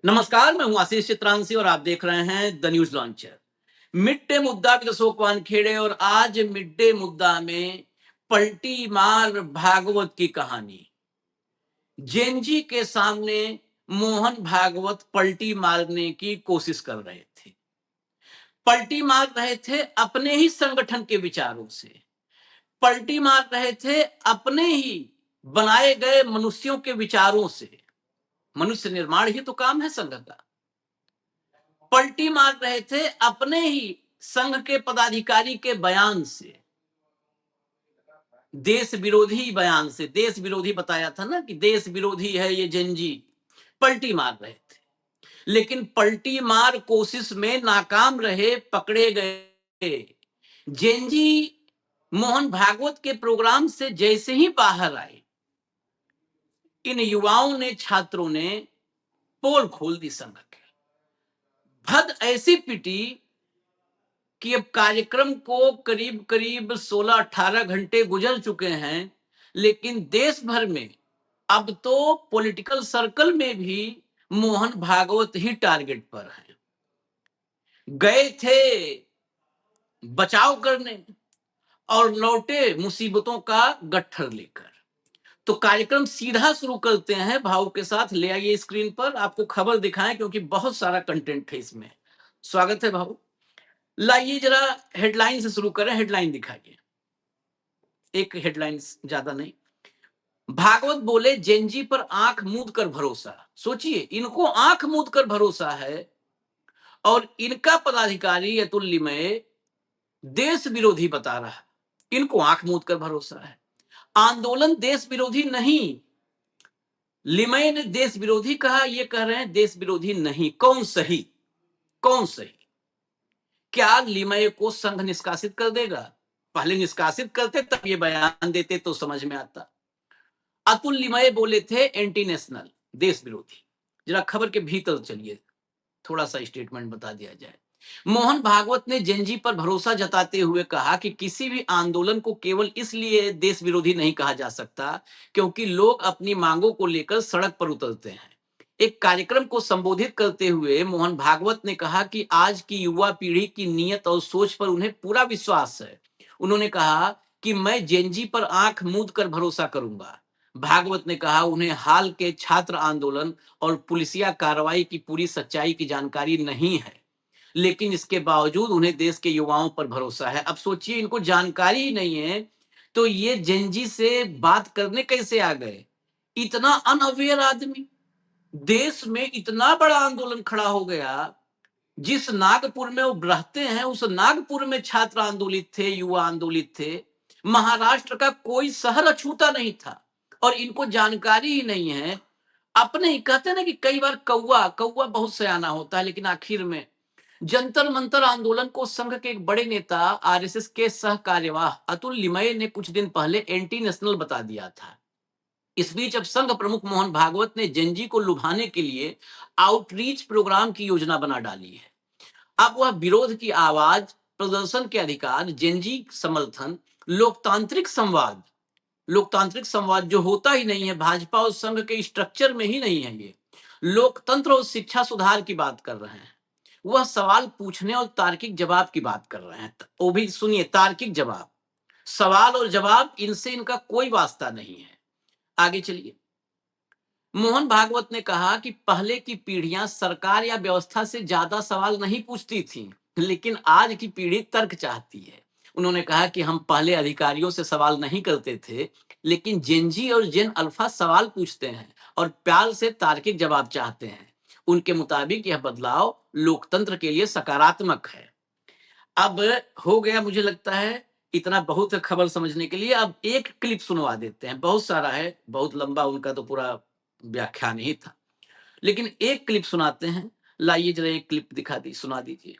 नमस्कार, मैं हूं आशीष चित्रांशी और आप देख रहे हैं the news launcher. Mid day मुद्दा विद अशोक वानखेड़े। और आज मिड डे मुद्दा में पलटी मार भागवत की कहानी। जेनजी के सामने मोहन भागवत पलटी मारने की कोशिश कर रहे थे। पलटी मार रहे थे अपने ही संगठन के विचारों से, पलटी मार रहे थे अपने ही बनाए गए मनुष्यों के विचारों से। मनुष्य निर्माण ही तो काम है संघ का। पलटी मार रहे थे अपने ही संघ के पदाधिकारी के बयान से, देश विरोधी बयान से। देश विरोधी बताया था ना कि देश विरोधी है ये जेनजी। पलटी मार रहे थे, लेकिन पलटी मार कोशिश में नाकाम रहे, पकड़े गए। जेनजी मोहन भागवत के प्रोग्राम से जैसे ही बाहर आए, इन युवाओं ने, छात्रों ने पोल खोल दी संघ के। भद ऐसी पिटी कि अब कार्यक्रम को करीब करीब 16-18 घंटे गुजर चुके हैं, लेकिन देश भर में अब तो पॉलिटिकल सर्कल में भी मोहन भागवत ही टारगेट पर हैं। गए थे बचाव करने और लौटे मुसीबतों का गट्ठर लेकर। तो कार्यक्रम सीधा शुरू करते हैं भाव के साथ। ले आइए स्क्रीन पर, आपको खबर दिखाएं क्योंकि बहुत सारा कंटेंट है इसमें। स्वागत है भाव। लाइए जरा हेडलाइन से शुरू करें। हेडलाइन दिखाइए, एक हेडलाइन, ज्यादा नहीं। भागवत बोले जेनजी पर आंख मूंद कर भरोसा। सोचिए, इनको आंख मूंद कर भरोसा है और इनका पदाधिकारी अतुल लिमये देश विरोधी बता रहा है। इनको आंख मूंद कर भरोसा है। आंदोलन देश विरोधी नहीं, लिमये ने देश विरोधी कहा, ये कह रहे हैं देश विरोधी नहीं। कौन सही, कौन सही? क्या लिमये को संघ निष्कासित कर देगा? पहले निष्कासित करते तब ये बयान देते तो समझ में आता। अतुल लिमये बोले थे एंटी नेशनल, देश विरोधी। जरा खबर के भीतर चलिए, थोड़ा सा स्टेटमेंट बता दिया जाए। मोहन भागवत ने जेनजी पर भरोसा जताते हुए कहा कि किसी भी आंदोलन को केवल इसलिए देश विरोधी नहीं कहा जा सकता क्योंकि लोग अपनी मांगों को लेकर सड़क पर उतरते हैं। एक कार्यक्रम को संबोधित करते हुए मोहन भागवत ने कहा कि आज की युवा पीढ़ी की नीयत और सोच पर उन्हें पूरा विश्वास है। उन्होंने कहा कि मैं जेनजी पर आंख मूंद कर भरोसा करूंगा। भागवत ने कहा उन्हें हाल के छात्र आंदोलन और पुलिसिया कार्रवाई की पूरी सच्चाई की जानकारी नहीं है, लेकिन इसके बावजूद उन्हें देश के युवाओं पर भरोसा है। अब सोचिए, इनको जानकारी ही नहीं है तो ये जेनजी से बात करने कैसे आ गए? इतना अनअवेयर आदमी। देश में इतना बड़ा आंदोलन खड़ा हो गया, जिस नागपुर में वो रहते हैं उस नागपुर में छात्र आंदोलित थे, युवा आंदोलित थे। महाराष्ट्र का कोई शहर अछूता नहीं था और इनको जानकारी ही नहीं है। अपने ही कहते हैं ना कि कई बार कौवा कौवा बहुत सयाना होता है, लेकिन आखिर में जंतर मंतर आंदोलन को संघ के एक बड़े नेता, आरएसएस के सह कार्यवाह अतुल लिमये ने कुछ दिन पहले एंटी नेशनल बता दिया था। इस बीच अब संघ प्रमुख मोहन भागवत ने जेनजी को लुभाने के लिए आउटरीच प्रोग्राम की योजना बना डाली है। अब वह विरोध की आवाज, प्रदर्शन के अधिकार, जेनजी समर्थन, लोकतांत्रिक संवाद जो होता ही नहीं है, भाजपा और संघ के स्ट्रक्चर में ही नहीं है। ये लोकतंत्र और शिक्षा सुधार की बात कर रहे हैं। वह सवाल पूछने और तार्किक जवाब की बात कर रहे हैं। वो भी सुनिए, तार्किक जवाब। सवाल और जवाब, इनसे इनका कोई वास्ता नहीं है। आगे चलिए। मोहन भागवत ने कहा कि पहले की पीढ़ियां सरकार या व्यवस्था से ज्यादा सवाल नहीं पूछती थी, लेकिन आज की पीढ़ी तर्क चाहती है। उन्होंने कहा कि हम पहले अधिकारियों से सवाल नहीं करते थे, लेकिन जेनजी और जेन अल्फा सवाल पूछते हैं और प्यार से तार्किक जवाब चाहते हैं। उनके मुताबिक यह बदलाव लोकतंत्र के लिए सकारात्मक है। अब हो गया, मुझे लगता है इतना बहुत खबर समझने के लिए। अब एक क्लिप सुनवा देते हैं, बहुत सारा है, बहुत लंबा उनका तो पूरा व्याख्यान ही था, लेकिन एक क्लिप सुनाते हैं। लाइए जरा एक क्लिप सुना दीजिए।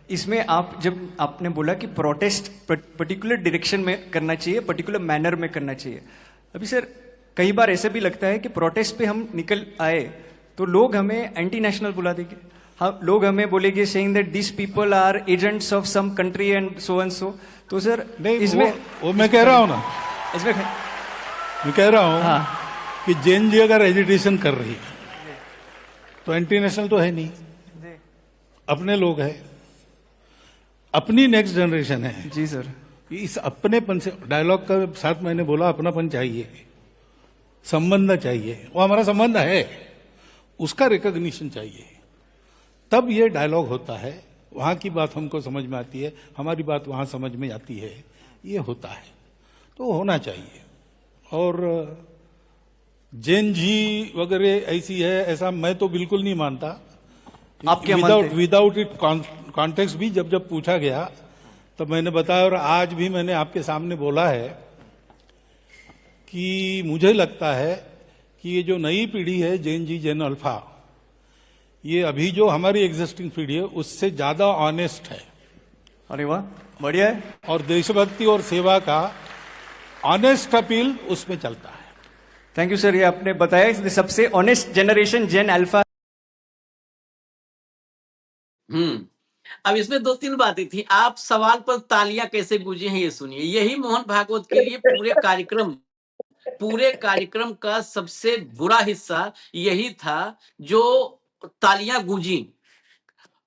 इसमें आप जब आपने बोला कि प्रोटेस्ट पर्टिकुलर डायरेक्शन में करना चाहिए, पर्टिकुलर मैनर में करना चाहिए। अभी सर कई बार ऐसे भी लगता है कि प्रोटेस्ट पे हम निकल आए तो लोग हमें एंटी नेशनल बुला देंगे। हाँ, लोग हमें बोलेंगे saying that this people are agents of some country and so. तो सर नहीं, इसमें वो मैं कह रहा हूँ ना, इसमें मैं कह रहा हूँ हाँ, कि जेनजी अगर एजिटेशन कर रही है तो एंटी नेशनल तो है नहीं, अपने लोग हैं, अपनी नेक्स्ट जनरेशन है। जी सर। इस अपनेपन से, डायलॉग का साथ मैंने बोला अपनापन चाहिए, संबंध चाहिए, वो हमारा संबंध है, उसका रिकॉग्निशन चाहिए, तब ये डायलॉग होता है। वहां की बात हमको समझ में आती है, हमारी बात वहां समझ में आती है, ये होता है, तो होना चाहिए। और जैन जी वगैरह ऐसी है, ऐसा मैं तो बिल्कुल नहीं मानता। आप क्या मानते हैं? विदाउट इट कॉन्टेक्स्ट भी जब पूछा गया तो मैंने बताया, और आज भी मैंने आपके सामने बोला है कि मुझे लगता है कि ये जो नई पीढ़ी है जैन जी, जैन अल्फा, ये अभी जो हमारी एग्जिस्टिंग पीढ़ी है उससे ज्यादा ऑनेस्ट है। अरे वाह, बढ़िया है। और देशभक्ति और सेवा का ऑनेस्ट अपील उसमें चलता है। थैंक यू सर, ये आपने बताया इसलिए सबसे ऑनेस्ट जनरेशन जेन अल्फा। अब इसमें दो तीन बातें थी। आप सवाल पर तालियां कैसे गूंजी हैं ये सुनिए। यही मोहन भागवत के लिए पूरे कार्यक्रम का सबसे बुरा हिस्सा यही था जो तालियां गूंजी।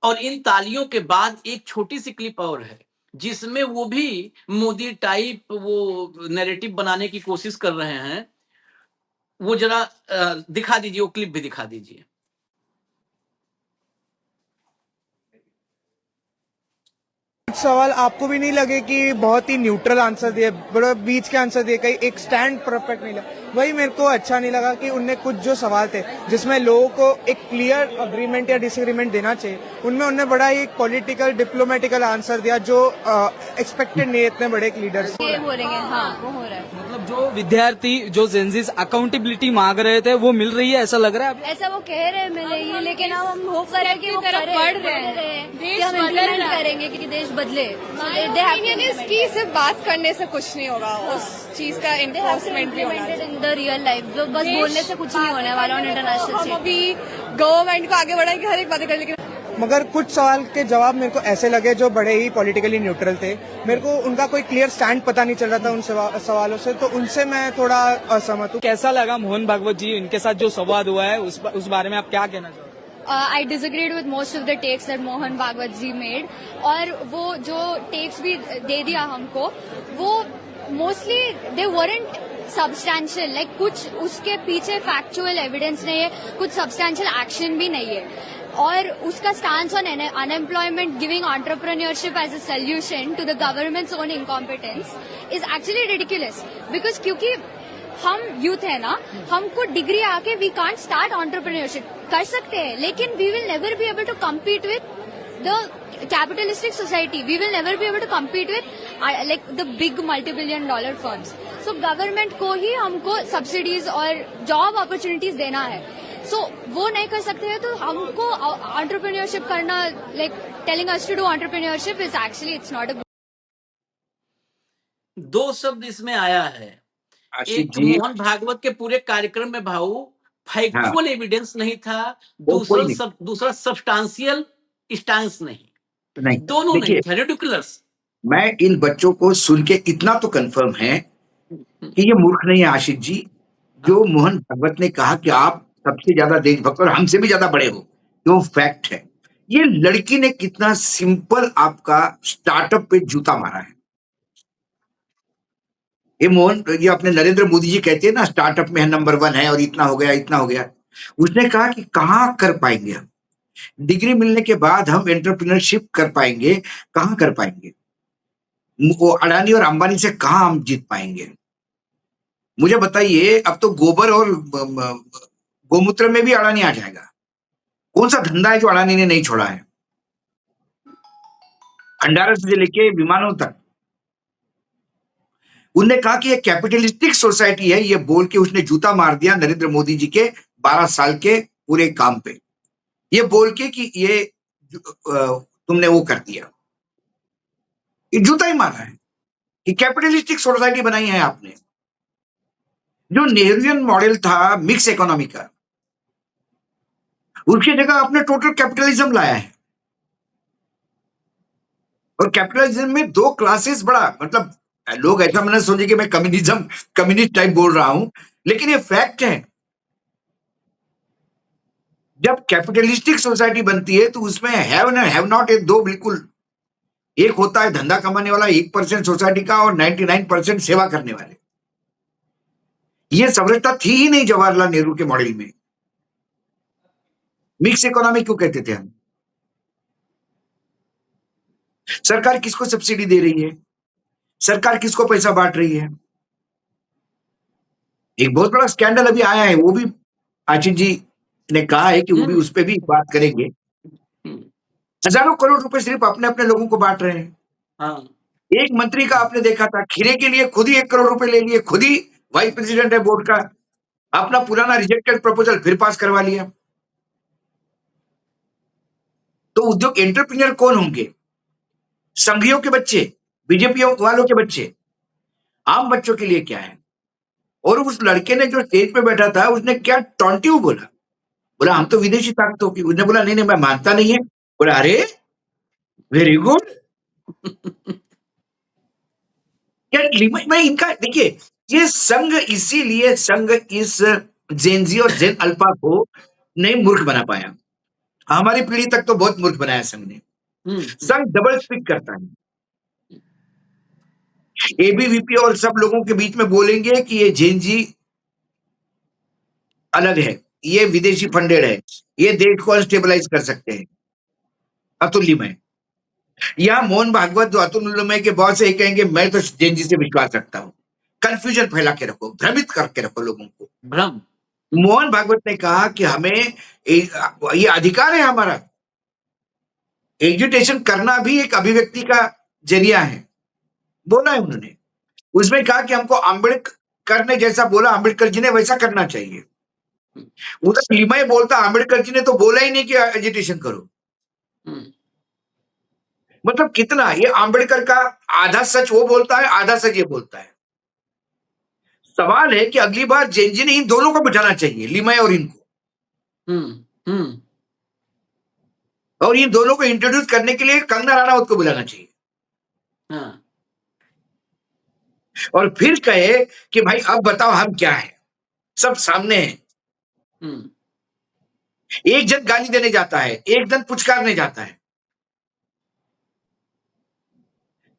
और इन तालियों के बाद एक छोटी सी क्लिप और है जिसमें वो भी मोदी टाइप वो नैरेटिव बनाने की कोशिश कर रहे हैं। वो जरा दिखा दीजिए, वो क्लिप भी दिखा दीजिए। सवाल आपको भी नहीं लगे कि बहुत ही न्यूट्रल आंसर दिए, बड़ा बीच के आंसर दिए, कहीं एक स्टैंड परफेक्ट नहीं लगा। वही मेरे को अच्छा नहीं लगा कि उनने कुछ जो सवाल थे जिसमें लोगों को एक क्लियर अग्रीमेंट या डिसएग्रीमेंट देना चाहिए, उनमें उन्होंने बड़ा ही पॉलिटिकल डिप्लोमेटिकल आंसर दिया जो एक्सपेक्टेड नहीं है इतने बड़े एक लीडर से। ये हो रहे हैं, हाँ वो हो रहा है। मतलब जो विद्यार्थी जो जेंजिस अकाउंटेबिलिटी मांग रहे थे वो मिल रही है, ऐसा लग रहा है। ऐसा वो कह रहे हैं मिल रही है, लेकिन अब हम होप कर रहे हैं कि वो तरफ बढ़ रहे हैं। कि हम इम्प्लीमेंट करेंगे कि देश बदले। इसकी सिर्फ बात करने से कुछ नहीं होगा, उस चीज का इन्फोर्समेंट भी होना चाहिए इन द रियल लाइफ। जो बस बोलने से कुछ नहीं होने वाला ऑन इंटरनेशनल हम स्टेज। अभी गवर्नमेंट को आगे बढ़ाएंगे हर एक बातें कर, लेकिन मगर कुछ सवाल के जवाब मेरे को ऐसे लगे जो बड़े ही पॉलिटिकली न्यूट्रल थे। मेरे को उनका कोई क्लियर स्टैंड पता नहीं चल रहा था उन सवालों से, तो उनसे मैं थोड़ा असहमत हूँ। कैसा लगा मोहन भागवत जी, इनके साथ जो संवाद हुआ है उस बारे में आप क्या कहना चाहोगे? I disagreed with most of the takes that Mohan Bhagwat ji made, और वो जो टेक्स भी दे दिया हमको, वो mostly they weren't substantial, like कुछ उसके पीछे फैक्चुअल एविडेंस नहीं है, कुछ सब्सटैंशियल एक्शन भी नहीं है। और उसका stance on unemployment giving entrepreneurship as a solution to the government's own incompetence is actually ridiculous, because क्योंकि हम यूथ है ना, हमको डिग्री आके वी कांट स्टार्ट एंटरप्रेन्योरशिप कर सकते हैं, लेकिन we will never be able to compete with the capitalistic society, we will never be able to compete with like the big multi-billion dollar firms. So government को ही हमको subsidies और job opportunities देना है। सो वो नहीं कर सकते हैं तो हमको एंटरप्रेन्योरशिप करना, like telling us to do entrepreneurship is actually it's not a. दो शब्द इसमें आया है। आशीष एक, जी, मोहन भागवत के पूरे कार्यक्रम में भाऊ फैक्चुअल एविडेंस नहीं था, वो कोई नहीं। दूसरा सब्सटेंशियल स्टांस नहीं, नहीं दोनों नहीं देखिए, था, रिडिकुलस। मैं इन बच्चों को सुन के इतना तो कंफर्म है कि ये मूर्ख नहीं है आशीष जी। जो मोहन भागवत ने कहा कि आप सबसे ज्यादा देशभक्त और हमसे भी ज्यादा बड़े हो, जो फैक्ट है। ये लड़की ने कितना सिंपल आपका स्टार्टअप पे जूता मारा है। ये अपने नरेंद्र मोदी जी कहते हैं ना, स्टार्टअप में नंबर 1 है और इतना हो गया इतना हो गया। उसने कहा कि कहाँ कर पाएंगे हम, डिग्री मिलने के बाद हम एंटरप्रेन्योरशिप कर पाएंगे, कहाँ कर पाएंगे, वो अडानी और अंबानी से कहाँ हम जीत पाएंगे। मुझे बताइए, अब तो गोबर और गोमूत्र में भी अडानी आ जाएगा। कौन सा धंधा है जो अडानी ने नहीं छोड़ा है, भंडारा से लेके विमानों तक। उनने कहा कि ये कैपिटलिस्टिक सोसाइटी है, ये बोल के उसने जूता मार दिया नरेंद्र मोदी जी के 12 साल के पूरे काम पे, ये बोल के कि ये तुमने वो कर दिया, ये जूता ही मारा है कि कैपिटलिस्टिक सोसाइटी बनाई है आपने। जो नेहरूवियन मॉडल था मिक्स इकोनॉमी का, उसकी जगह आपने टोटल कैपिटलिज्म लाया है। और कैपिटलिज्म में 2 क्लासेस बड़ा, मतलब लोग ऐसा मैंने सोचे कि मैं कम्युनिस्ट टाइप बोल रहा हूं, लेकिन ये फैक्ट है। जब कैपिटलिस्टिक सोसाइटी बनती है तो उसमें हैव ना हैव नॉट ये दो बिल्कुल एक होता है धंधा कमाने वाला 1% सोसाइटी का और 99% सेवा करने वाले। ये समरसता थी ही नहीं जवाहरलाल नेहरू के मॉडल में। मिक्स इकोनॉमी क्यों कहते थे हम? सरकार किसको सब्सिडी दे रही है? सरकार किसको पैसा बांट रही है? एक बहुत बड़ा स्कैंडल अभी आया है, वो भी आचिन जी ने कहा है कि वो भी उस पे भी बात करेंगे। हम्म, हजारों करोड़ रुपए सिर्फ अपने अपने लोगों को बांट रहे हैं। हाँ, एक मंत्री का आपने देखा था खीरे के लिए खुद ही 1 करोड़ रुपए ले लिए, खुद ही वाइस प्रेसिडेंट है बोर्ड का, अपना पुराना रिजेक्टेड प्रपोजल फिर पास करवा लिया। तो उद्योग एंटरप्रेन्योर कौन होंगे? संघियों के बच्चे, बीजेपी वालों के बच्चे, आम बच्चों के लिए क्या है? और उस लड़के ने जो स्टेज पे बैठा था उसने क्या टॉन्टिव बोला, बोला हम तो विदेशी ताकतों की, उसने बोला नहीं नहीं मैं मानता नहीं है, बोला अरे वेरी गुड। क्या मैं इनका देखिए, ये संघ इसीलिए संघ इस जेनजी और जेन अल्फा को नहीं मूर्ख बना पाया। हमारी पीढ़ी तक तो बहुत मूर्ख बनाया संघ ने। संघ डबल स्पीक करता है, एबीवीपी और सब लोगों के बीच में बोलेंगे कि ये जेनजी अलग है, ये विदेशी फंडेड है, ये देश को अनस्टेबलाइज कर सकते हैं, अतुल्यमय। यहाँ मोहन भागवत जो अतुल्यमय के बॉस है कहेंगे मैं तो जेनजी से विश्वास रखता हूं। कंफ्यूजन फैला के रखो, भ्रमित करके रखो लोगों को। भ्रम। मोहन भागवत ने कहा कि हमें ये अधिकार है हमारा, एजुटेशन करना भी एक अभिव्यक्ति का जरिया है, बोला है उन्होंने। उसमें कहा कि हमको अम्बेडकर ने जैसा बोला अम्बेडकर जी ने वैसा करना चाहिए। उधर लिमय बोलता अम्बेडकर जी ने तो बोला ही नहीं कि एजुटेशन करो। हम्म, मतलब कितना ये अम्बेडकर का आधा सच वो बोलता है, आधा सच ये बोलता है। सवाल है कि अगली बार जेनजी ने इन दोनों को बिठाना चाहिए, लिमय और इनको, हम्म, और इन दोनों को इंट्रोड्यूस करने के लिए कंगना राणावत को बुलाना चाहिए हाँ, और फिर कहे कि भाई अब बताओ हम क्या है, सब सामने है। हम्म, एक जन गाली देने जाता है, एक जन पुचकारने जाता है,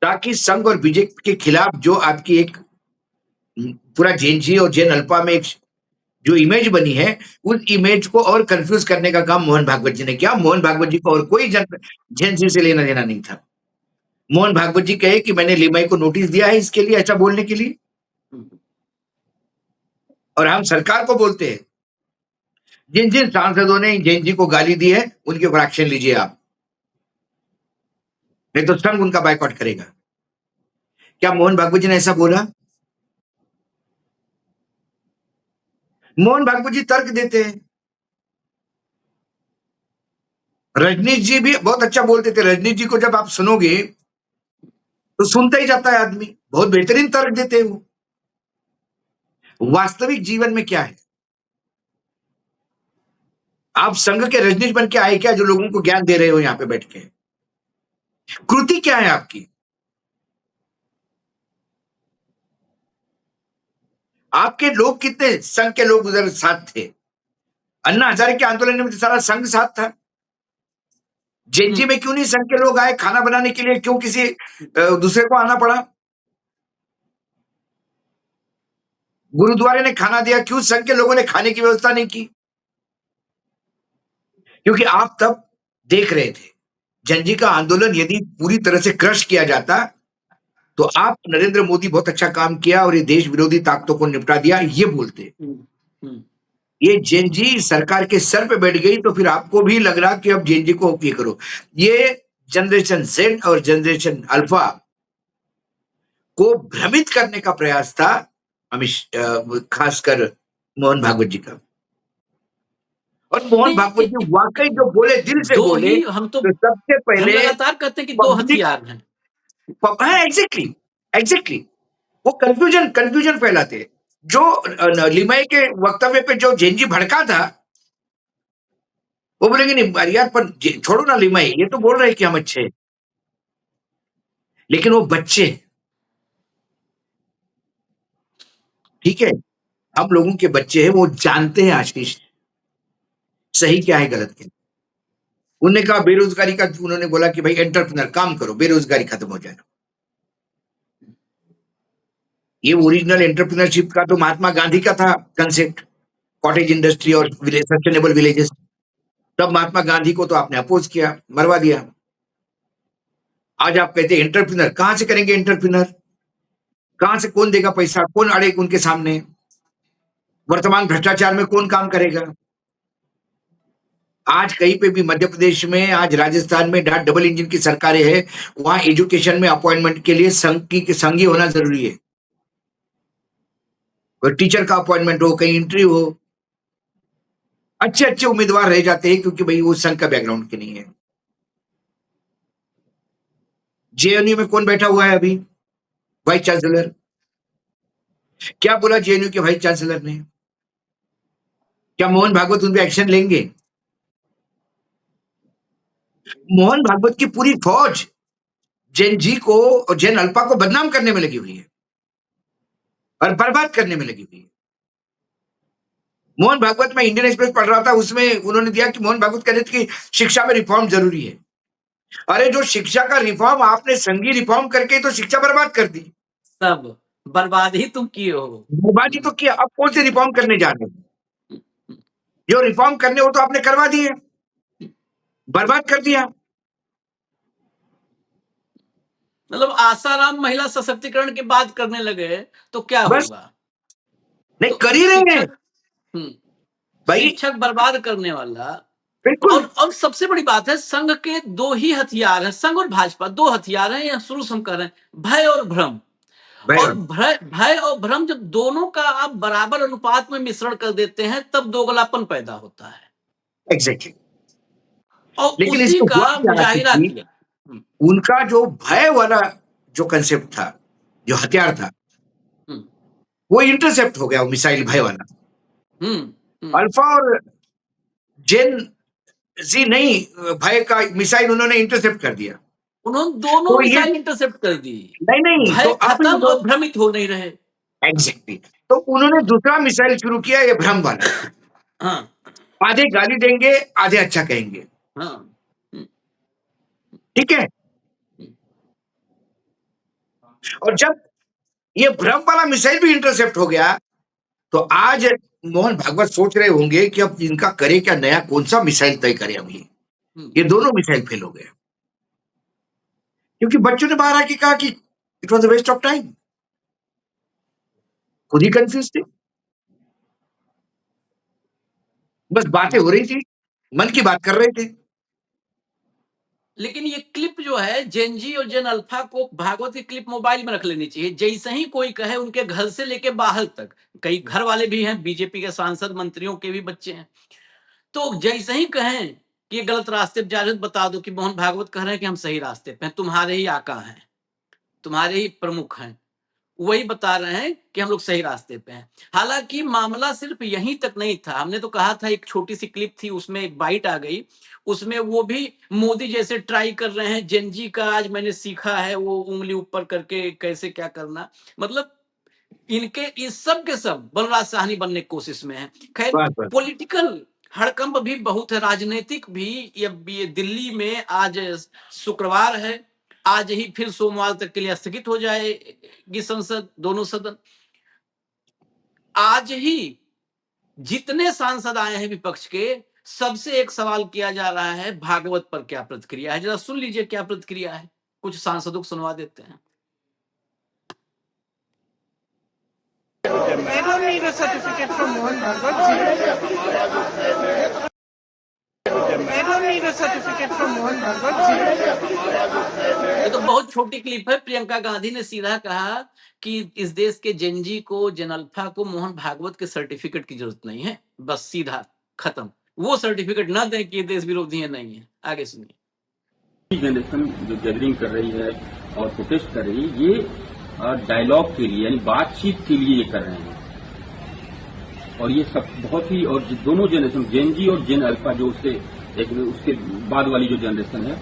ताकि संघ और बीजेपी के खिलाफ जो आपकी एक पूरा जेनजी और जेन अल्फा में एक जो इमेज बनी है, उस इमेज को और कंफ्यूज करने का काम मोहन भागवत जी ने किया। मोहन भागवत जी को और कोई जेनजी से लेना देना नहीं था। मोहन भागवत जी कहे कि मैंने लिमय को नोटिस दिया है इसके लिए, ऐसा बोलने के लिए, और हम सरकार को बोलते हैं जिन जिन सांसदों ने जेनजी को गाली दी है उनके ऊपर एक्शन लीजिए आप, नहीं तो संघ उनका बायकॉट करेगा। क्या मोहन भागवत जी ने ऐसा बोला? मोहन भागवत जी तर्क देते हैं। रजनीश जी भी बहुत अच्छा बोलते थे। रजनीश जी को जब आप सुनोगे तो सुनता ही जाता है आदमी, बहुत बेहतरीन तर्क देते हैं वो। वास्तविक जीवन में क्या है? आप संघ के रजनीश बन के आए क्या जो लोगों को ज्ञान दे रहे हो यहां पे बैठ के? कृति क्या है आपकी? आपके लोग कितने संघ के लोग उधर साथ थे? अन्ना हजारे के आंदोलन में तो सारा संघ साथ था। जेनजी में क्यों नहीं संघ के लोग आए? खाना बनाने के लिए क्यों किसी दूसरे को आना पड़ा? गुरुद्वारे ने खाना दिया, क्यों संघ के लोगों ने खाने की व्यवस्था नहीं की? क्योंकि आप तब देख रहे थे जेनजी का आंदोलन यदि पूरी तरह से क्रश किया जाता तो आप नरेंद्र मोदी बहुत अच्छा काम किया और ये देश विरोधी ताकतों को निपटा दिया, ये बोलते। ये जेनजी सरकार के सर पे बैठ गई तो फिर आपको भी लग रहा कि अब जेनजी को ये करो। ये जनरेशन जेड और जनरेशन अल्फा को भ्रमित करने का प्रयास था खासकर मोहन भागवत जी का। और मोहन भागवत जी वाकई जो बोले दिल से दो बोले, ही हम तो सबसे हम पहले लगातार कहते हैं कि दो public- हथियार हैं। हाँ एग्जैक्टली वो कंफ्यूजन फैलाते। जो लिमय के वक्तव्य पे जो जेनजी भड़का था वो बोलेंगे नहीं यार पर छोड़ो ना लिमय, ये तो बोल रहे हैं कि हम अच्छे हैं। लेकिन वो बच्चे, ठीक है, हम लोगों के बच्चे हैं, वो जानते हैं आशीष सही क्या है, गलत क्या है। उन्होंने कहा बेरोजगारी का, उन्होंने बोला कि भाई एंटरप्रेन्योर काम करो, बेरोजगारी खत्म हो जाएगा। ये ओरिजिनल एंटरप्रेन्योरशिप का तो महात्मा गांधी का था कंसेप्ट, कॉटेज इंडस्ट्री और सस्टेनेबल विलेजेस। तब महात्मा गांधी को तो आपने अपोज किया, मरवा दिया। आज आप कहते हैं एंटरप्रेन्योर, कहां से करेंगे एंटरप्रेन्योर? कहां से, कौन देगा पैसा, कौन अड़ेगा उनके सामने? वर्तमान भ्रष्टाचार में कौन काम करेगा? आज कहीं पे भी, मध्य प्रदेश में, आज राजस्थान में डबल इंजन की सरकारें हैं, वहां एजुकेशन में अपॉइंटमेंट के लिए संघी होना जरूरी है। कोई टीचर का अपॉइंटमेंट हो, कहीं इंटरव्यू हो, अच्छे अच्छे उम्मीदवार रह जाते हैं क्योंकि भाई वो संघ का बैकग्राउंड के नहीं है। जेएनयू में कौन बैठा हुआ है अभी? Vice chancellor. क्या बोला जेएनयू के वाइस चांसलर ने? क्या मोहन भागवत उन पे एक्शन लेंगे? मोहन भागवत की पूरी फौज जैन जी को और जैन अल्पा को बदनाम करने में लगी हुई है और बर्बाद करने में लगी हुई है। मोहन भागवत, में इंडियन एक्सप्रेस पढ़ रहा था, उसमें उन्होंने दिया कि मोहन भागवत कह रहे थे कि शिक्षा में रिफॉर्म जरूरी है। अरे जो शिक्षा का रिफॉर्म आपने संघी रिफॉर्म करके तो शिक्षा बर्बाद कर दी। सब बर्बाद ही तुम किए हो। बर्बाद ही तो किया। अब कौन से रिफॉर्म करने जा रहे हैं? जो रिफॉर्म करने हो तो आपने करवा दिए, बर्बाद कर दिया। मतलब आसाराम महिला सशक्तिकरण की बात करने लगे तो क्या बस होगा? नहीं, तो कर ही रहे हैं भाई, शिक्षक बर्बाद करने वाला। बिल्कुल। और सबसे बड़ी बात है, संघ के दो ही हथियार हैं, संघ और भाजपा दो हथियार हैं, या शुरू से हम कह रहे हैं, भय और भ्रम। और भय और भ्रम जब दोनों का आप बराबर अनुपात में मिश्रण कर देते हैं तब दोगलापन पैदा होता है। एग्जैक्टली। और लेकिन उसी इसको का हुआ क्या मुजाहिरा कि किया। उनका जो भय वाला जो कंसेप्ट था, जो हथियार था, वो इंटरसेप्ट हो गया, वो मिसाइल भय वाला। अल्फा और जेन जी नहीं, भय का मिसाइल उन्होंने इंटरसेप्ट कर दिया। उन्होंने दोनों तो ये मिसाइल इंटरसेप्ट कर दी। नहीं भय तो अब खत्म और भ्रमित हो नहीं रहे। एग्जैक्टली। तो उन्होंने दूसरा मिसाइल शुरू किया, ये भ्रम वाला। हाँ, आधे गाली देंगे, आधे अच्छा कहेंगे। हाँ, ठीक है। और जब ये भ्रम वाला मिसाइल भी इंटरसेप्ट हो गया तो आज मोहन भागवत सोच रहे होंगे कि अब इनका करे क्या, नया कौन सा मिसाइल तय करें हम। ये दोनों मिसाइल फेल हो गए क्योंकि बच्चों ने बाहर आके कहा कि it was a waste of time. खुद ही कंफ्यूज थे, बस बातें हो रही थी, मन की बात कर रहे थे। लेकिन ये क्लिप जो है, जेन जी और जेन अल्फा को भागवत की क्लिप मोबाइल में रख लेनी चाहिए। जैसे ही कोई कहे, उनके घर से लेके बाहर तक, कई घर वाले भी हैं, बीजेपी के सांसद मंत्रियों के भी बच्चे हैं, तो जैसे ही कहें कि ये गलत रास्ते पे जा रहे हो, बता दो कि मोहन भागवत कह रहे हैं कि हम सही रास्ते पे हैं, तुम्हारे ही आका हैं, तुम्हारे ही प्रमुख हैं, वही बता रहे हैं कि हम लोग सही रास्ते पे हैं। हालांकि मामला सिर्फ यहीं तक नहीं था। हमने तो कहा था, एक छोटी सी क्लिप थी, उसमें एक बाइट आ गई, उसमें वो भी मोदी जैसे ट्राई कर रहे हैं। जेन जी का आज मैंने सीखा है वो उंगली ऊपर करके कैसे क्या करना, मतलब इनके इस सब के सब बलराज साहनी बनने की कोशिश में है। खैर, पॉलिटिकल हड़कंप भी बहुत है, राजनीतिक भी। ये दिल्ली में आज शुक्रवार है, आज ही फिर सोमवार तक के लिए स्थगित हो जाएगी संसद, दोनों सदन। आज ही जितने सांसद आए हैं विपक्ष के, सबसे एक सवाल किया जा रहा है, भागवत पर क्या प्रतिक्रिया है। जरा सुन लीजिए क्या प्रतिक्रिया है, कुछ सांसदों को सुनवा देते हैं। I don't need a certificate from Mohan Bhagwat ji. I don't need a certificate from Mohan Bhagwat ji. ये तो बहुत छोटी क्लिप है। प्रियंका गांधी ने सीधा कहा कि इस देश के जेन जी को, जेन अल्फा को मोहन भागवत के सर्टिफिकेट की जरूरत नहीं है, बस सीधा खत्म। वो सर्टिफिकेट ना दें कि ये देश विरोधी है, नहीं है। आगे सुनिए। जनरेशन जो गैदरिंग कर रही है और प्रोटेस्ट कर रही है, ये डायलॉग के लिए, यानी बातचीत के लिए ये कर रहे हैं। और ये सब बहुत ही, और दोनों जनरेशन, जेन जी और जेन अल्फा, जो उसके बाद वाली जो जनरेशन है,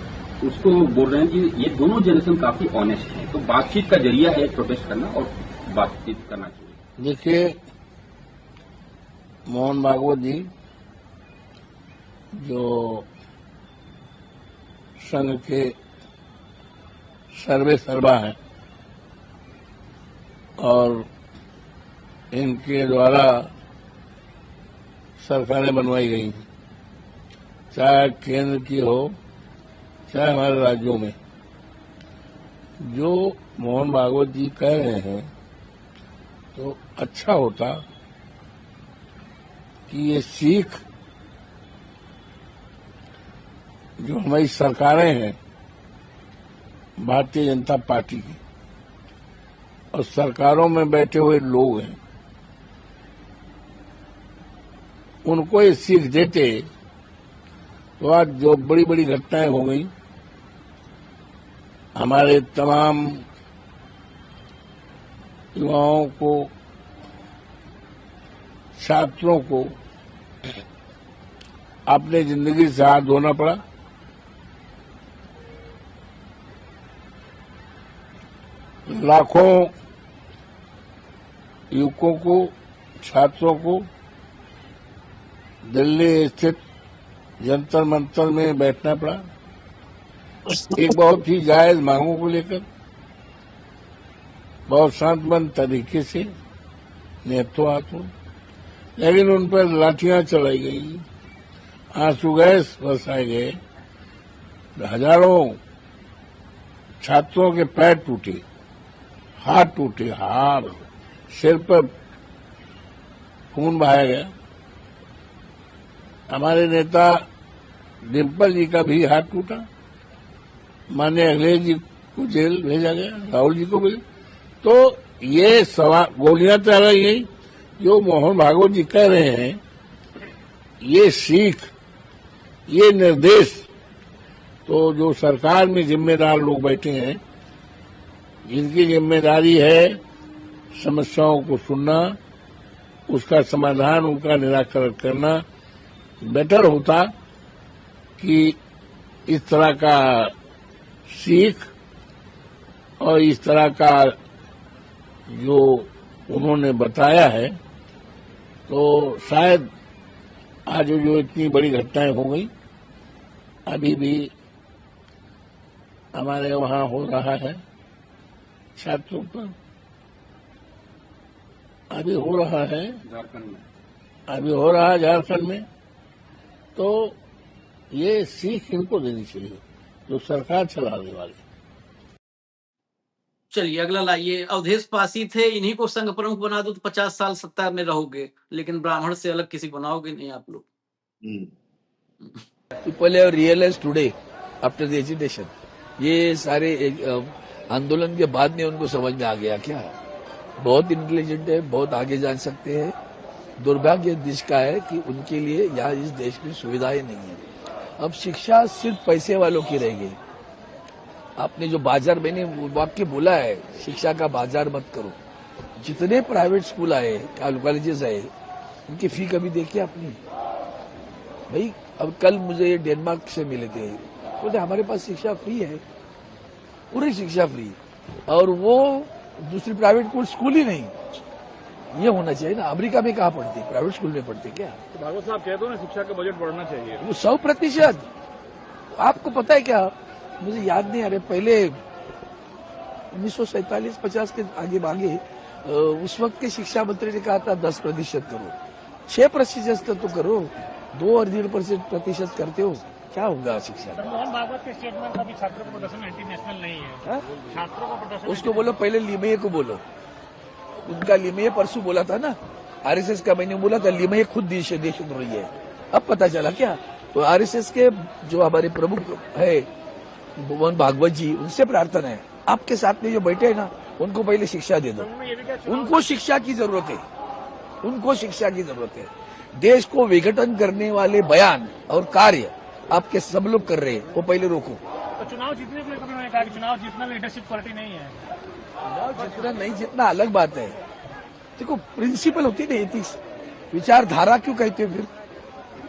उसको बोल रहे हैं कि ये दोनों जनरेशन काफी ऑनेस्ट हैं। तो बातचीत का जरिया है प्रोटेस्ट करना, और बातचीत करना चाहिए। देखिए, मोहन भागवत जी जो संघ के सर्वे सर्वा हैं और इनके द्वारा सरकारें बनवाई गई, चाहे केंद्र की हो चाहे हमारे राज्यों में, जो मोहन भागवत जी कह रहे हैं तो अच्छा होता कि ये सीख जो हमारी सरकारें हैं भारतीय जनता पार्टी की और सरकारों में बैठे हुए लोग हैं, उनको ये सीख देते तो आज जो बड़ी बड़ी घटनाएं हो गई, हमारे तमाम युवाओं को, छात्रों को अपनी जिंदगी से हाथ धोना पड़ा। लाखों युवकों को, छात्रों को दिल्ली स्थित जंतर मंतर में बैठना पड़ा, एक बहुत ही जायज मांगों को लेकर बहुत शांतमन तरीके से नेतों हाथों, लेकिन उन पर लाठियां चलाई गई, आंसू गैस बरसाए गए, हजारों छात्रों के पैर टूटे, हाथ टूटे, हाथ, सिर पर खून बहाया गया। हमारे नेता डिम्पल जी का भी हाथ टूटा, माननीय अखिलेश जी को जेल भेजा गया, राहुल जी को भी। तो ये सवाल गोलियां चल रही हैं, जो मोहन भागवत जी कह रहे हैं, ये सीख, ये निर्देश तो जो सरकार में जिम्मेदार लोग बैठे हैं, जिनकी जिम्मेदारी है समस्याओं को सुनना, उसका समाधान, उनका निराकरण करना, बेटर होता कि इस तरह का सीख और इस तरह का जो उन्होंने बताया है, तो शायद आज जो इतनी बड़ी घटनाएं हो गई, अभी भी हमारे वहां हो रहा है छात्रों पर, अभी हो रहा है झारखंड में, अभी हो रहा है झारखंड में। तो ये सीख इनको देनी चाहिए जो सरकार चलाने वाली। चलिए अगला लाइए। अवधेश पासी थे, इन्हीं को संघ प्रमुख बना दो तो 50 साल सत्ता में रहोगे, लेकिन ब्राह्मण से अलग किसी बनाओगे नहीं आप लोग। People have realized today after the agitation, ये सारे आंदोलन के बाद में उनको समझ में आ गया क्या बहुत इंटेलिजेंट है, बहुत आगे जा सकते हैं। दुर्भाग्य देश का है कि उनके लिए यहाँ इस देश में सुविधाएं नहीं है। अब शिक्षा सिर्फ पैसे वालों की रह गई। आपने जो बाजार, मैंने वाक्य बोला है, शिक्षा का बाजार मत करो। जितने प्राइवेट स्कूल आए, कॉलेजेस आए, उनकी फी कभी देखी आपने भाई? अब कल मुझे डेनमार्क से मिले थे, बोलते हमारे पास शिक्षा फ्री है, पूरी शिक्षा फ्री, और वो दूसरी प्राइवेट स्कूल ही नहीं। ये होना चाहिए ना। अमेरिका में कहाँ पढ़ते, प्राइवेट स्कूल में पढ़ते क्या? तो भागवत साहब कहते हो ना, शिक्षा का बजट बढ़ना चाहिए। वो 100%। आपको पता है क्या, मुझे याद नहीं आ रहा, पहले 1947-50 के आगे मांगे, उस वक्त के शिक्षा मंत्री ने कहा था 10% करो, 6% तो करो, 2.5% करते हो, क्या होगा शिक्षा? मोहन भागवत के स्टेटमेंट का भी छात्रों का प्रदर्शन एंटी नेशनल नहीं है। छात्रों का प्रदर्शन, उसको बोलो, पहले लिमये को बोलो। उनका लिमये परसों बोला था ना, आरएसएस का मैंने बोला था, लिमये खुद देशद्रोही है। अब पता चला क्या? तो आरएसएस के जो हमारे प्रमुख है मोहन भागवत जी, उनसे प्रार्थना है, आपके साथ में जो बैठे हैं ना, उनको पहले शिक्षा दे दो। उनको शिक्षा की जरूरत है, उनको शिक्षा की जरूरत है। देश को विघटन करने वाले बयान और कार्य आपके सब लोग कर रहे हैं, वो पहले रोको। तो चुनाव जीतने के लिए कभी उन्होंने कहा कि चुनाव जीतना लीडरशिप क्वालिटी नहीं है। जितना नहीं जितना अलग बात है। देखो, प्रिंसिपल होती है ना, एथिक्स, विचारधारा क्यों कहते हो? फिर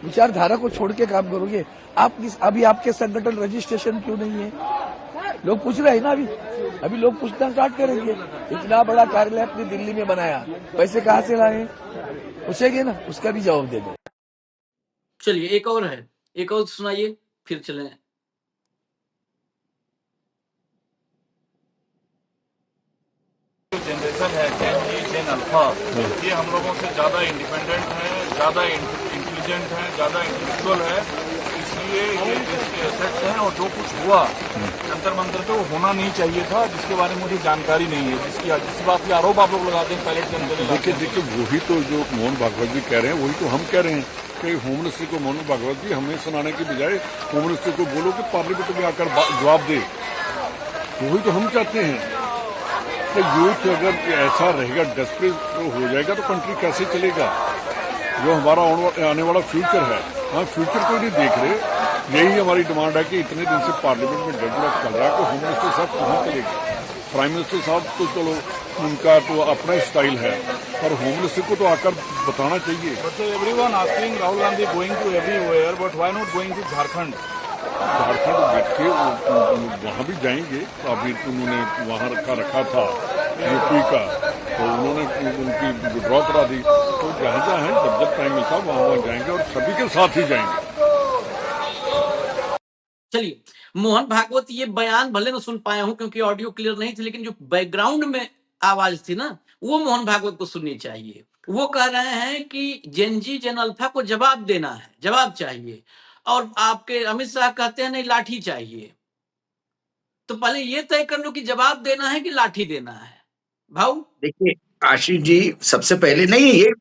विचारधारा को छोड़ के काम करोगे आप? अभी आपके संगठन रजिस्ट्रेशन क्यों नहीं है? लोग पूछ रहे हैं ना, अभी लोग पूछना स्टार्ट करेंगे। इतना बड़ा कार्यालय अपनी दिल्ली में बनाया, पैसे कहाँ से लाए? पूछेंगे ना, उसका भी जवाब दे दो। चलिए एक और है, एक और सुनाइए, फिर चलें। जनरेशन है जेन जी जेन अल्फा, ये हम लोगों से ज्यादा इंडिपेंडेंट है, ज्यादा इंटेलिजेंट है, ज्यादा इंटेलेक्चुअल है, इसलिए ये इसके एसेट्स हैं। और जो कुछ हुआ जंतर मंतर पे वो होना नहीं चाहिए था, जिसके बारे में मुझे जानकारी नहीं है, जिस बात की आरोप आप लोग लगाते हैं पैलेट के अंदर। देखिए वही तो जो मोहन भागवत जी कह रहे हैं वही तो हम कह रहे हैं कि होम मिनिस्टर को मोहन भागवत जी हमें सुनाने की बजाय होम मिनिस्टर को बोलो कि पार्लियामेंट में आकर जवाब दे। वही तो हम चाहते हैं कि यूथ अगर ऐसा रहेगा, डेस्परेट हो जाएगा तो कंट्री कैसे चलेगा। जो हमारा आने वाला फ्यूचर है, हम फ्यूचर को नहीं देख रहे। यही हमारी डिमांड है कि इतने दिन से पार्लियामेंट में डेडलॉक चल रहा है कि होम मिनिस्टर साहब कहाँ चलेंगे। प्राइम मिनिस्टर साहब तो चलो उनका तो अपना स्टाइल है, पर होम मिनिस्टर को तो आकर बताना चाहिए। Everyone asking Rahul Gandhi going to everywhere, but why not going to Jharkhand? Jharkhand देखिए वहाँ भी जाएंगे। अभी उन्होंने वहाँ रखा था यूपी का, तो उन्होंने उनकी विड्रॉ करा दी। तो जहाँ जहाँ है जब टाइम मिलता वहाँ जाएंगे और सभी के साथ ही जाएंगे। चलिए, मोहन भागवत ये बयान भले मैं सुन पाया हूं क्योंकि ऑडियो क्लियर नहीं थी, लेकिन जो बैकग्राउंड में आवाज थी ना, वो मोहन भागवत को सुननी चाहिए। वो कह रहे हैं कि जेन जी जेन अल्फा को जवाब देना है, जवाब चाहिए। और आपके अमित शाह कहते हैं नहीं, लाठी चाहिए। तो पहले ये तय कर लो कि जवाब देना है कि लाठी देना है भाऊ। देखिए आशीष जी, सबसे पहले नहीं, ये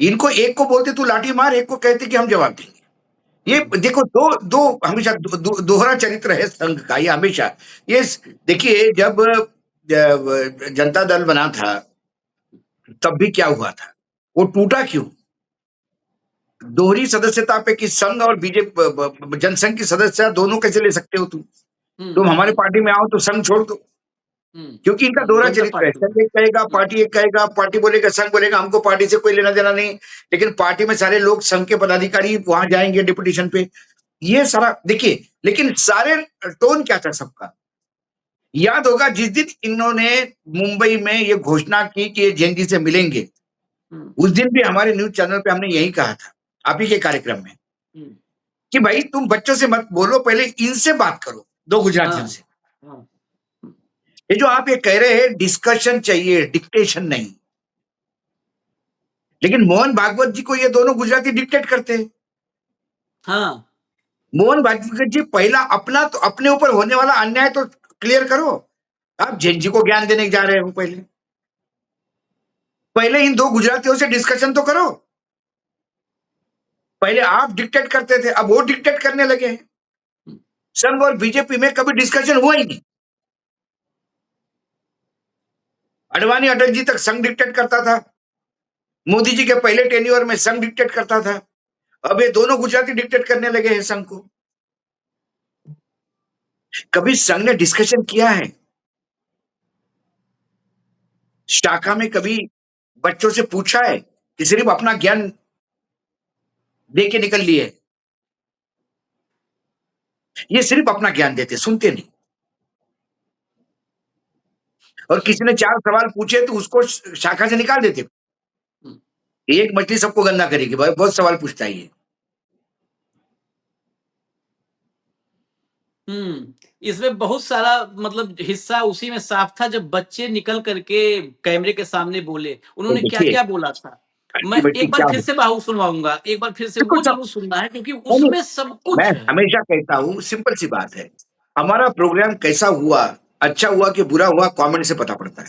इनको एक को बोलते तू लाठी मार, एक को कहते कि हम जवाब देंगे। ये देखो दो हमेशा दोहरा चरित्र है संघ का, ये हमेशा। ये देखिए जब जनता दल बना था तब भी क्या हुआ था, वो टूटा क्यों? दोहरी सदस्यता पे कि संघ और बीजेपी जनसंघ की सदस्यता दोनों कैसे ले सकते हो तुम हमारे पार्टी में आओ तो संघ छोड़ दो, क्योंकि इनका दोहरा चरित्र है। संघ एक कहेगा, पार्टी एक कहेगा, पार्टी बोलेगा, संघ बोलेगा हमको पार्टी से कोई लेना देना नहीं, लेकिन पार्टी में सारे लोग संघ के पदाधिकारी वहां जाएंगे डिपुटेशन पे। ये सारा देखिए, लेकिन सारे टोन क्या था सबका? याद होगा जिस दिन इन्होंने मुंबई में ये घोषणा की कि ये जेन जी से मिलेंगे, उस दिन भी हमारे न्यूज चैनल पे हमने यही कहा था, आप ही के कार्यक्रम में, कि भाई तुम बच्चों से मत बोलो, पहले इनसे बात करो, दो गुजरातियों से। ये जो आप ये कह रहे हैं डिस्कशन चाहिए, डिक्टेशन नहीं। लेकिन मोहन भागवत जी को ये दोनों गुजराती डिक्टेट करते हैं। हाँ, मोहन भागवत जी पहला अपना तो अपने ऊपर होने वाला अन्याय तो क्लियर करो। आप जेन जी को ज्ञान देने जा रहे हो, पहले इन दो गुजरातियों से डिस्कशन तो करो। पहले आप डिक्टेट करते थे, अब वो डिक्टेट करने लगे हैं। संघ और बीजेपी में कभी डिस्कशन हुआ ही नहीं। अडवाणी अटल जी तक संघ डिक्टेट करता था, मोदी जी के पहले टेन्योर में संघ डिक्टेट करता था, अब ये दोनों गुजराती डिक्टेट करने लगे हैं संघ को। कभी संघ ने डिस्कशन किया है? शाखा में कभी बच्चों से पूछा है कि सिर्फ अपना ज्ञान दे के निकल लिए? ये सिर्फ अपना ज्ञान देते, सुनते नहीं। और किसी ने 4 सवाल पूछे तो उसको शाखा से निकाल देते। एक मछली सबको गंदा करेगी, भाई बहुत सवाल पूछता है ये। इसमें बहुत सारा मतलब हिस्सा उसी में साफ था जब बच्चे निकल करके कैमरे के सामने बोले, उन्होंने क्या क्या बोला था। मैं एक बार फिर से बाहू सुनवाऊंगा, एक बार फिर से वो जरूर सुनना है क्योंकि उसमें सब कुछ मैं है। हमेशा कहता हूँ, सिंपल सी बात है, हमारा प्रोग्राम कैसा हुआ, अच्छा हुआ कि बुरा हुआ, कमेंट से पता पड़ता है।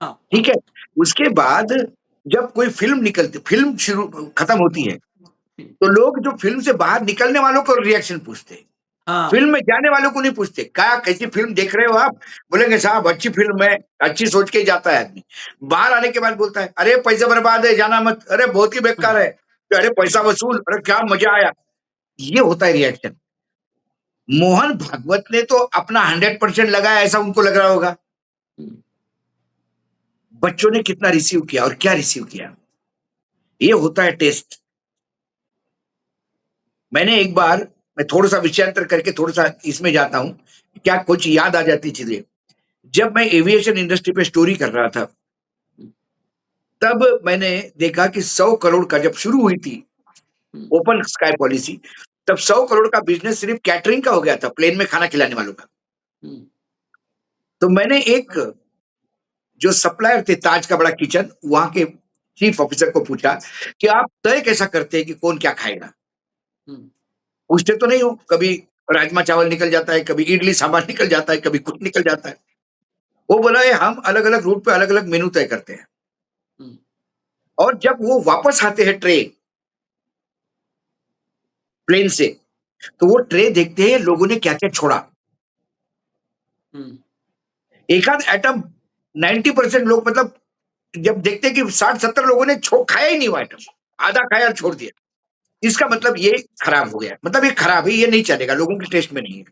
हाँ, ठीक है, उसके बाद जब कोई फिल्म निकलती, फिल्म शुरू खत्म होती है, तो लोग जो फिल्म से बाहर निकलने वालों को रिएक्शन पूछते हैं, हाँ, फिल्म में जाने वालों को नहीं पूछते। क्या कैसी फिल्म देख रहे हो आप? बोलेंगे साहब अच्छी फिल्म है, अच्छी सोच के ही जाता है आदमी। बाहर आने के बाद बोलता है अरे पैसा बर्बाद है, जाना मत, अरे बहुत ही बेकार है, अरे पैसा वसूल, अरे क्या मजा आया। ये होता है रिएक्शन। मोहन भागवत ने तो अपना 100% लगाया, ऐसा उनको लग रहा होगा। बच्चों ने कितना रिसीव किया और क्या रिसीव किया, ये होता है टेस्ट। मैंने एक बार, मैं थोड़ा सा विषयांतर करके थोड़ा सा इसमें जाता हूं, क्या कुछ याद आ जाती चीजें। जब मैं एविएशन इंडस्ट्री पे स्टोरी कर रहा था, तब मैंने देखा कि 100 करोड़ का जब शुरू हुई थी ओपन स्काई पॉलिसी, तब 100 करोड़ का बिजनेस सिर्फ कैटरिंग का हो गया था, प्लेन में खाना खिलाने वालों का। हम्म, तो मैंने एक जो सप्लायर थे ताज का बड़ा किचन, वहां के चीफ ऑफिसर को पूछा कि आप तय कैसा करते हैं कि कौन क्या खाएगा? हम्म, पूछते तो नहीं हो, कभी राजमा चावल निकल जाता है, कभी इडली सांभर निकल जाता है, कभी कुछ निकल जाता है। वो बोला है हम अलग अलग रूट पे अलग अलग मेनू तय करते हैं, हम्म, और जब वो वापस आते हैं प्लेन से, तो वो ट्रे देखते हैं लोगों ने क्या क्या छोड़ा। हम्म, एक आध आइटम 90% लोग, मतलब जब देखते हैं कि 60-70 लोगों ने खाया ही नहीं वो आइटम, आधा खाया और छोड़ दिया, इसका मतलब ये खराब हो गया, मतलब ये खराब है, ये नहीं चलेगा, लोगों के टेस्ट में नहीं है।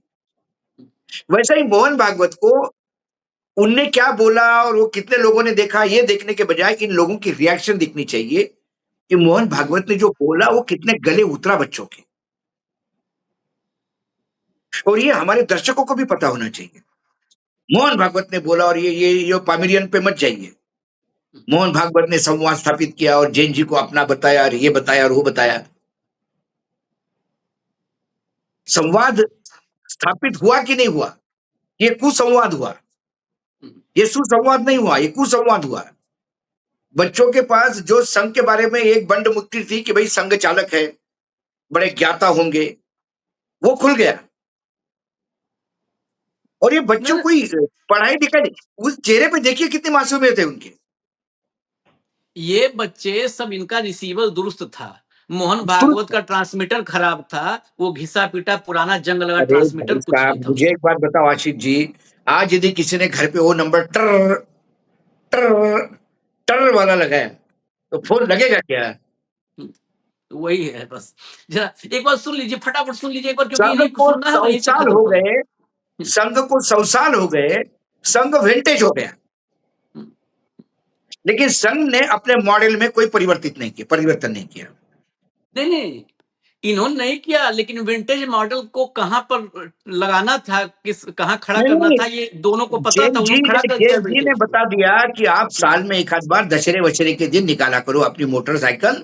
वैसा ही मोहन भागवत को उनने क्या बोला और वो कितने लोगों ने देखा, ये देखने के बजाय इन लोगों की रिएक्शन दिखनी चाहिए कि मोहन भागवत ने जो बोला वो कितने गले उतरा बच्चों के, और ये हमारे दर्शकों को भी पता होना चाहिए। मोहन भागवत ने बोला और ये पामिरियन पे मत जाइए। मोहन भागवत ने संवाद स्थापित किया और जैन जी को अपना बताया और ये बताया और वो बताया। संवाद स्थापित हुआ कि नहीं हुआ? ये कुसंवाद हुआ, ये सुसंवाद नहीं हुआ, ये कुसंवाद हुआ। बच्चों के पास जो संघ के बारे में एक बंड मुक्ति थी कि भाई संघ चालक है, बड़े ज्ञाता होंगे, वो खुल गया। और ये बच्चों कोई पढ़ाई लिखाई नहीं, उस चेहरे पे देखिए कितनी मासूमियत है उनके। ये बच्चे सब, इनका रिसीवर दुरुस्त था, मोहन भागवत का ट्रांसमीटर खराब था, वो घिसा पीटा पुराना जंग लगा अरे ट्रांसमीटर, भाई कुछ नहीं साहब, था मुझे उसमें। एक बात बताओ आशिष जी, आज यदि किसी ने घर पे वो नंबर टर टर टर वाला लगाया तो फोन लगेगा क्या? वही है बस। जरा एक बार सुन लीजिए, फटाफट सुन लीजिए एक बार, क्योंकि संघ इन्हीं को को सुनना है और 100 यहीं पे साल खत्म हो करो। गए, संघ को 100 साल हो गए, संघ विंटेज हो गया, लेकिन संघ ने अपने मॉडल में कोई परिवर्तन नहीं किया। नहीं, इन्होंने नहीं किया, लेकिन विंटेज मॉडल को कहां पर लगाना था, कहां खड़ा करना नहीं, था, ये दोनों को पता था, उन्होंने खड़ा कर दिया जैन जी ने विंटेज को। बता दिया कि आप साल में एक आध बार दशहरे वशहरे के दिन निकाला करो अपनी मोटरसाइकिल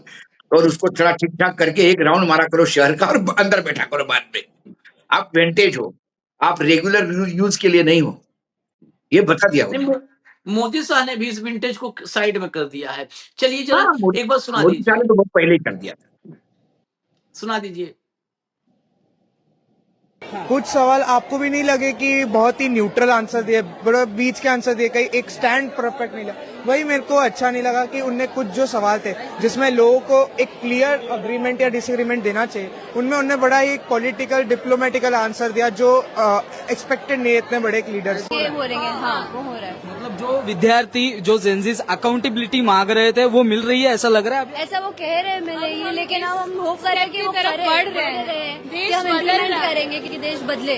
और उसको थोड़ा ठीक ठाक करके एक राउंड मारा करो शहर का और अंदर बैठा करो बाद में। आप विंटेज हो, आप रेगुलर यूज के लिए नहीं हो, ये बता दिया नहीं, उन्होंने। मोदी साहब ने भी इस विंटेज को साइड में कर दिया है। चलिए जरा हाँ, एक बार सुना मोदी साहब दीजिए, ने तो बहुत पहले ही कर दिया था। सुना दीजिए। कुछ सवाल आपको भी नहीं लगे कि बहुत ही न्यूट्रल आंसर दिए, बड़े बीच के आंसर दिए, कहीं एक स्टैंड परफेक्ट नहीं लगा, वही मेरे को अच्छा नहीं लगा कि उनने कुछ जो सवाल थे जिसमें लोगों को एक क्लियर अग्रीमेंट या डिसएग्रीमेंट देना चाहिए, उनमें उन्होंने बड़ा ही पॉलिटिकल डिप्लोमेटिकल आंसर दिया जो एक्सपेक्टेड नहीं है इतने बड़े एक लीडर से। ये बोलेंगे हाँ वो हो रहा है। मतलब जो विद्यार्थी, जो जेंजीज अकाउंटेबिलिटी मांग रहे थे वो मिल रही है, ऐसा लग रहा है अभी? ऐसा वो कह रहे हैं मेरे ये, लेकिन अब हम होप करें कि वो बढ़ रहे हैं, कि हम इम्प्लीमेंट करेंगे कि देश बदले।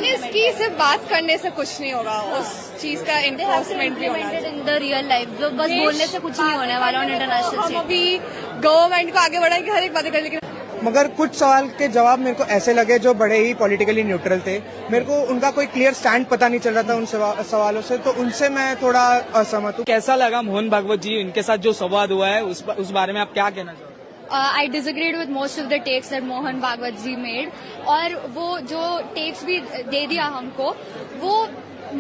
इसकी सिर्फ बात करने से कुछ नहीं होगा, उस चीज का इन्फोर्समेंट भी होना चाहिए इन द रियल लाइफ, जो बस बोलने से कुछ नहीं होने वाला ऑन इंटरनेशनल स्टेज। अभी गवर्नमेंट को आगे बढ़ाएंगे हर एक बात करें, लेकिन मगर कुछ सवाल के जवाब मेरे को ऐसे लगे जो बड़े ही पॉलिटिकली न्यूट्रल थे, मेरे को उनका कोई क्लियर स्टैंड पता नहीं चल रहा था उन सवालों से, तो उनसे मैं थोड़ा असहमत हूँ। कैसा लगा मोहन भागवत जी, इनके साथ जो संवाद हुआ है उस बारे में आप क्या कहना चाहोगे? I disagreed with most of the takes that Mohan Bhagwat ji made, और वो जो takes भी दे दिया हमको, वो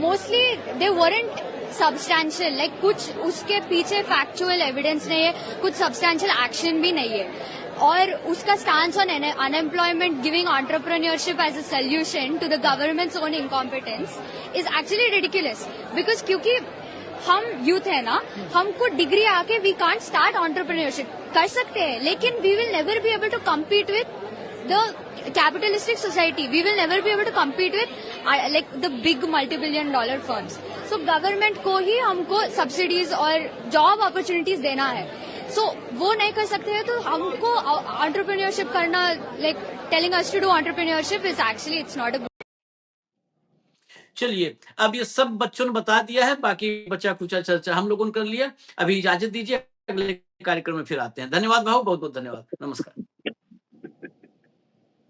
mostly they weren't substantial, like कुछ उसके पीछे factual evidence नहीं है, कुछ substantial action भी नहीं है, और उसका stance on unemployment, giving entrepreneurship as a solution to the government's own incompetence is actually ridiculous, because क्योंकि हम यूथ है ना, हमको डिग्री आके वी कांट स्टार्ट एंटरप्रेन्योरशिप कर सकते हैं, लेकिन we will never be able to compete with the capitalistic society, we will never be able to compete with like the big multi-billion dollar firms. So government को ही हमको subsidies और job opportunities देना है, सो वो नहीं कर सकते हैं, तो हमको एंटरप्रेन्योरशिप करना, like telling us to do entrepreneurship is actually it's not a. चलिए, अब ये सब बच्चों ने बता दिया है, बाकी बचा कुचा चर्चा हम लोगों ने कर लिया। अभी इजाजत दीजिए, अगले कार्यक्रम में फिर आते हैं। धन्यवाद भाऊ, बहुत बहुत धन्यवाद, नमस्कार।